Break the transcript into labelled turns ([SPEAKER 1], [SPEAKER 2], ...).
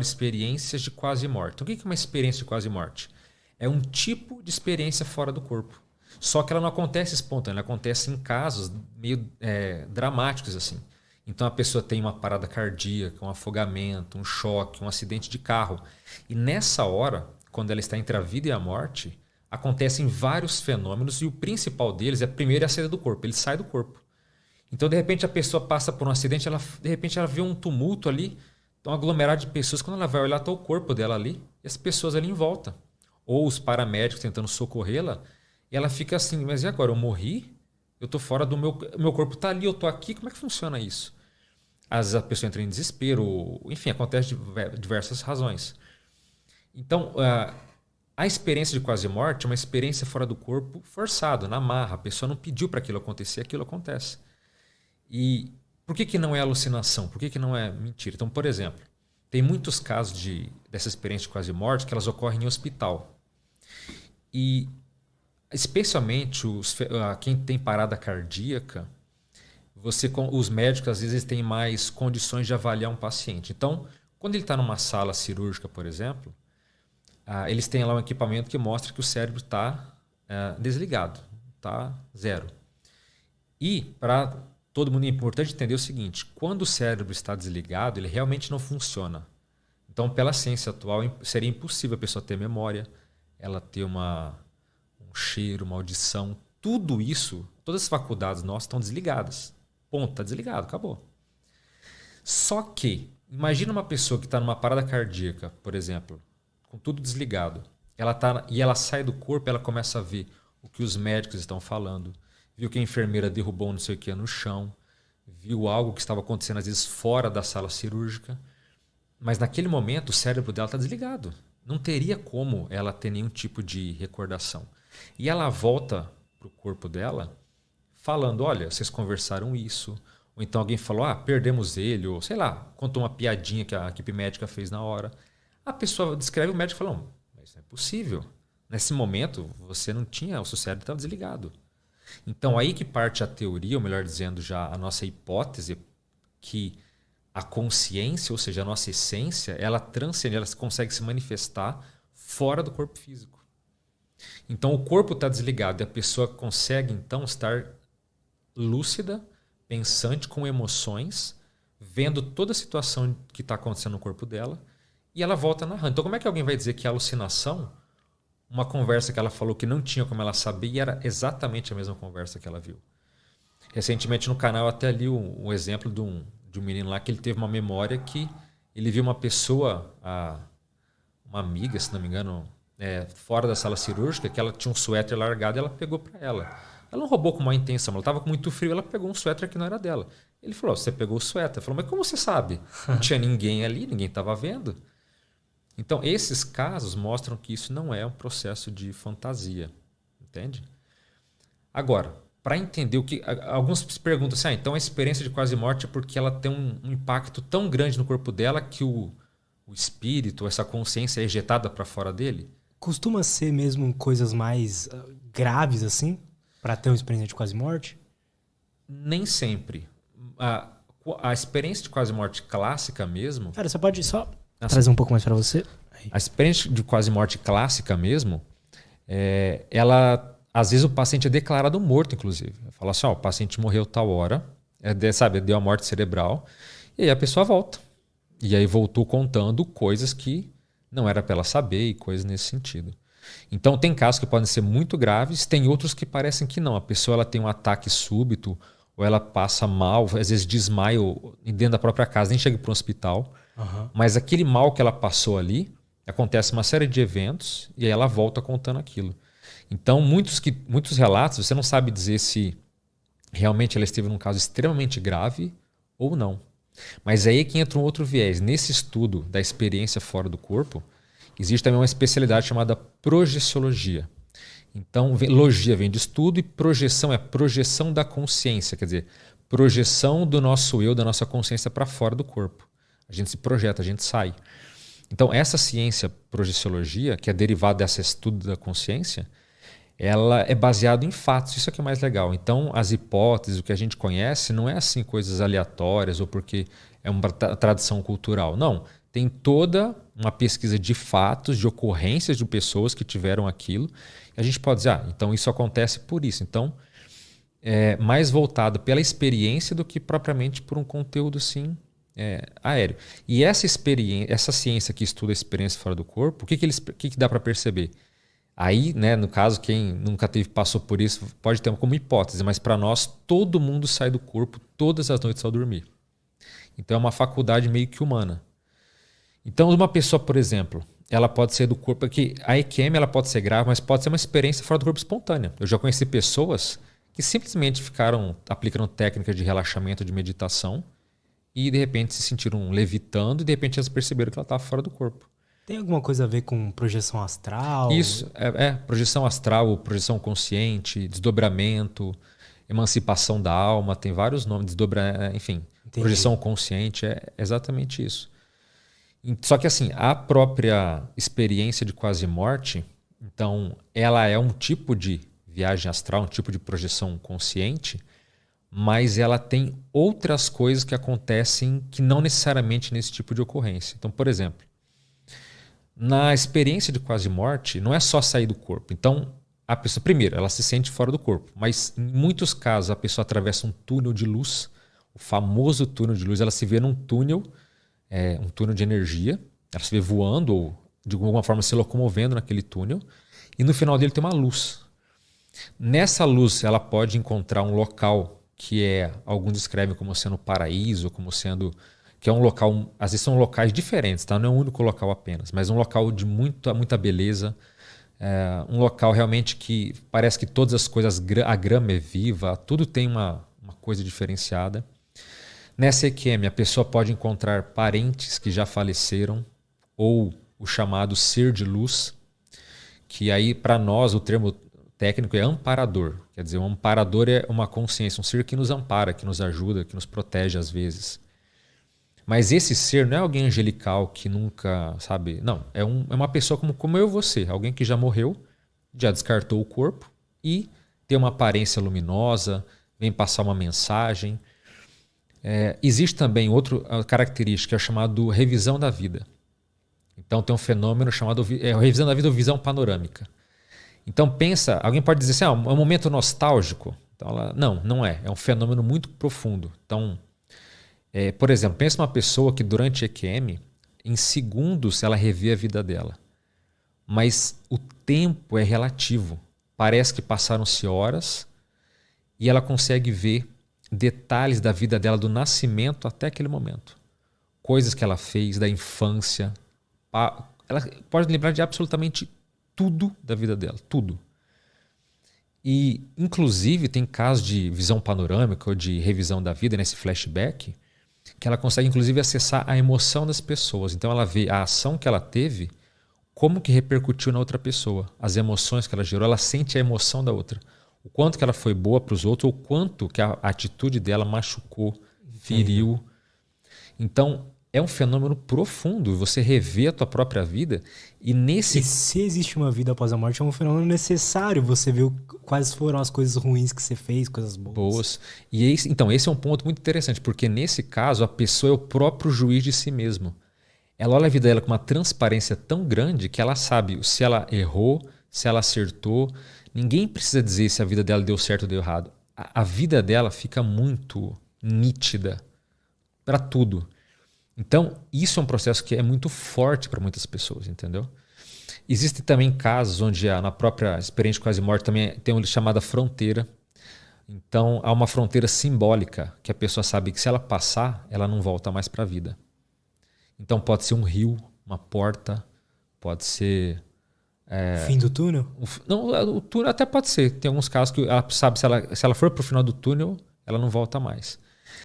[SPEAKER 1] experiências de quase morte. Então, o que é uma experiência de quase morte? É um tipo de experiência fora do corpo. Só que ela não acontece espontânea, ela acontece em casos meio dramáticos assim. Então a pessoa tem uma parada cardíaca, um afogamento, um choque, um acidente de carro. E nessa hora, quando ela está entre a vida e a morte, acontecem vários fenômenos e o principal deles é primeiro a saída do corpo, ele sai do corpo. Então de repente a pessoa passa por um acidente, de repente ela vê um tumulto ali, um aglomerado de pessoas, quando ela vai olhar está o corpo dela ali e as pessoas ali em volta. Ou os paramédicos tentando socorrê-la, e ela fica assim, mas e agora? Eu morri? Eu estou fora do meu corpo está ali, eu estou aqui, como é que funciona isso? Às vezes a pessoa entra em desespero, enfim, acontece de diversas razões. Então, a experiência de quase morte é uma experiência fora do corpo forçado, na marra. A pessoa não pediu para aquilo acontecer, aquilo acontece. E por que não é alucinação? Por que não é mentira? Então, por exemplo, tem muitos casos dessa experiência de quase morte que elas ocorrem em hospital. E especialmente quem tem parada cardíaca, os médicos às vezes têm mais condições de avaliar um paciente. Então, quando ele está numa sala cirúrgica, por exemplo, eles têm lá um equipamento que mostra que o cérebro está desligado, está zero. E para todo mundo é importante entender o seguinte: quando o cérebro está desligado, ele realmente não funciona. Então, pela ciência atual, seria impossível a pessoa ter memória, ela ter um cheiro, uma audição, tudo isso, todas as faculdades nossas estão desligadas. Ponto, está desligado, acabou. Só que, imagina uma pessoa que está numa parada cardíaca, por exemplo, com tudo desligado, e ela sai do corpo, ela começa a ver o que os médicos estão falando, viu que a enfermeira derrubou não sei o que no chão, viu algo que estava acontecendo às vezes fora da sala cirúrgica, mas naquele momento o cérebro dela está desligado. Não teria como ela ter nenhum tipo de recordação. E ela volta para o corpo dela falando, olha, vocês conversaram isso, ou então alguém falou, perdemos ele, ou sei lá, contou uma piadinha que a equipe médica fez na hora. A pessoa descreve, o médico fala, não, mas não é possível. Nesse momento, você não tinha, o seu cérebro estava desligado. Então, aí que parte a teoria, ou melhor dizendo, já a nossa hipótese, que a consciência, ou seja, a nossa essência, ela transcende, ela consegue se manifestar fora do corpo físico. Então, o corpo está desligado e a pessoa consegue, então, estar lúcida, pensante, com emoções, vendo toda a situação que está acontecendo no corpo dela, e ela volta narrando. Então, como é que alguém vai dizer que é alucinação? Uma conversa que ela falou que não tinha como ela saber e era exatamente a mesma conversa que ela viu. Recentemente no canal até li um exemplo de um menino lá que ele teve uma memória que ele viu uma pessoa, uma amiga, se não me engano, fora da sala cirúrgica, que ela tinha um suéter largado e ela pegou para ela. Ela não roubou com má intenção, ela estava com muito frio, ela pegou um suéter que não era dela. Ele falou, você pegou o suéter. Ela falou, mas como você sabe? Não tinha ninguém ali, ninguém estava vendo. Então, esses casos mostram que isso não é um processo de fantasia, entende? Agora, para entender o que... Alguns se perguntam assim, então a experiência de quase morte é porque ela tem um impacto tão grande no corpo dela que o espírito, essa consciência é ejetada para fora dele?
[SPEAKER 2] Costuma ser mesmo coisas mais graves assim, para ter uma experiência de quase morte?
[SPEAKER 1] Nem sempre. A experiência de quase morte clássica mesmo...
[SPEAKER 2] Cara, você pode só... trazer um pouco mais para você.
[SPEAKER 1] A experiência de quase morte clássica mesmo, ela, às vezes o paciente é declarado morto, inclusive. Fala assim, o paciente morreu tal hora, deu a morte cerebral, e aí a pessoa volta. E aí voltou contando coisas que não era para ela saber e coisas nesse sentido. Então tem casos que podem ser muito graves, tem outros que parecem que não. A pessoa ela tem um ataque súbito, ou ela passa mal, às vezes desmaia dentro da própria casa, nem chega para o hospital.
[SPEAKER 2] Uhum.
[SPEAKER 1] Mas aquele mal que ela passou ali, acontece uma série de eventos e aí ela volta contando aquilo. Então, muitos relatos, você não sabe dizer se realmente ela esteve num caso extremamente grave ou não. Mas aí é que entra um outro viés. Nesse estudo da experiência fora do corpo, existe também uma especialidade chamada projeciologia. Então, logia vem de estudo e projeção é projeção da consciência, quer dizer, projeção do nosso eu, da nossa consciência para fora do corpo. A gente se projeta, a gente sai. Então, essa ciência projeciologia, que é derivada desse estudo da consciência, ela é baseada em fatos. Isso é que é mais legal. Então, as hipóteses, o que a gente conhece, não é assim coisas aleatórias ou porque é uma tradição cultural. Não. tem toda uma pesquisa de fatos, de ocorrências de pessoas que tiveram aquilo. E a gente pode dizer, então isso acontece por isso. Então, é mais voltado pela experiência do que propriamente por um conteúdo, sim, aéreo. E essa experiência, essa ciência que estuda a experiência fora do corpo, o que dá para perceber? Aí, né, no caso, quem nunca passou por isso pode ter como hipótese, mas para nós, todo mundo sai do corpo todas as noites ao dormir. Então é uma faculdade meio que humana. Então uma pessoa, por exemplo, ela pode ser do corpo, porque a EQM ela pode ser grave, mas pode ser uma experiência fora do corpo espontânea. Eu já conheci pessoas que simplesmente ficaram aplicando técnicas de relaxamento, de meditação, e de repente se sentiram levitando e de repente elas perceberam que ela estava fora do corpo.
[SPEAKER 2] Tem alguma coisa a ver com projeção astral?
[SPEAKER 1] Isso, projeção astral, projeção consciente, desdobramento, emancipação da alma, tem vários nomes, enfim, entendi. Projeção consciente, é exatamente isso. Só que assim, a própria experiência de quase morte, então ela é um tipo de viagem astral, um tipo de projeção consciente, mas ela tem outras coisas que acontecem que não necessariamente nesse tipo de ocorrência. Então, por exemplo, na experiência de quase morte, não é só sair do corpo. Então, a pessoa, primeiro, ela se sente fora do corpo, mas em muitos casos a pessoa atravessa um túnel de luz, o famoso túnel de luz, ela se vê num túnel, um túnel de energia, ela se vê voando ou de alguma forma se locomovendo naquele túnel, e no final dele tem uma luz. Nessa luz ela pode encontrar um local que alguns descrevem como sendo paraíso, como sendo, que é um local, às vezes são locais diferentes, tá? Não é um único local apenas, mas um local de muita beleza, um local realmente que parece que todas as coisas, a grama é viva, tudo tem uma coisa diferenciada. Nessa EQM, a pessoa pode encontrar parentes que já faleceram ou o chamado ser de luz, que aí para nós o termo técnico é amparador. Quer dizer, um amparador é uma consciência, um ser que nos ampara, que nos ajuda, que nos protege às vezes. Mas esse ser não é alguém angelical que nunca, sabe? Não, é uma pessoa como eu e você, alguém que já morreu, já descartou o corpo e tem uma aparência luminosa, vem passar uma mensagem. Existe também outra característica, chamada revisão da vida. Então tem um fenômeno chamado revisão da vida ou visão panorâmica. Então pensa, alguém pode dizer assim, é um momento nostálgico. Então, não é. É um fenômeno muito profundo. Então, por exemplo, pensa uma pessoa que durante EQM, em segundos ela revê a vida dela. Mas o tempo é relativo. Parece que passaram-se horas e ela consegue ver detalhes da vida dela, do nascimento até aquele momento. Coisas que ela fez, da infância. Ela pode lembrar de absolutamente tudo da vida dela, tudo. E, inclusive, tem casos de visão panorâmica ou de revisão da vida, nesse flashback, que ela consegue, inclusive, acessar a emoção das pessoas. Então, ela vê a ação que ela teve, como que repercutiu na outra pessoa. As emoções que ela gerou, ela sente a emoção da outra. O quanto que ela foi boa para os outros, ou o quanto que a atitude dela machucou, feriu. Então, é um fenômeno profundo. Você rever a tua própria vida e
[SPEAKER 2] se existe uma vida após a morte, é um fenômeno necessário. Você viu quais foram as coisas ruins que você fez, coisas boas.
[SPEAKER 1] E então, esse é um ponto muito interessante, porque nesse caso, a pessoa é o próprio juiz de si mesmo. Ela olha a vida dela com uma transparência tão grande que ela sabe se ela errou, se ela acertou. Ninguém precisa dizer se a vida dela deu certo ou deu errado. A vida dela fica muito nítida para tudo. Então, isso é um processo que é muito forte para muitas pessoas, entendeu? Existem também casos onde na própria experiência de quase morte também tem uma chamada fronteira. Então, há uma fronteira simbólica que a pessoa sabe que se ela passar, ela não volta mais para a vida. Então, pode ser um rio, uma porta, pode ser...
[SPEAKER 2] Fim do túnel?
[SPEAKER 1] Não, o túnel até pode ser. Tem alguns casos que ela sabe, se ela for para o final do túnel, ela não volta mais.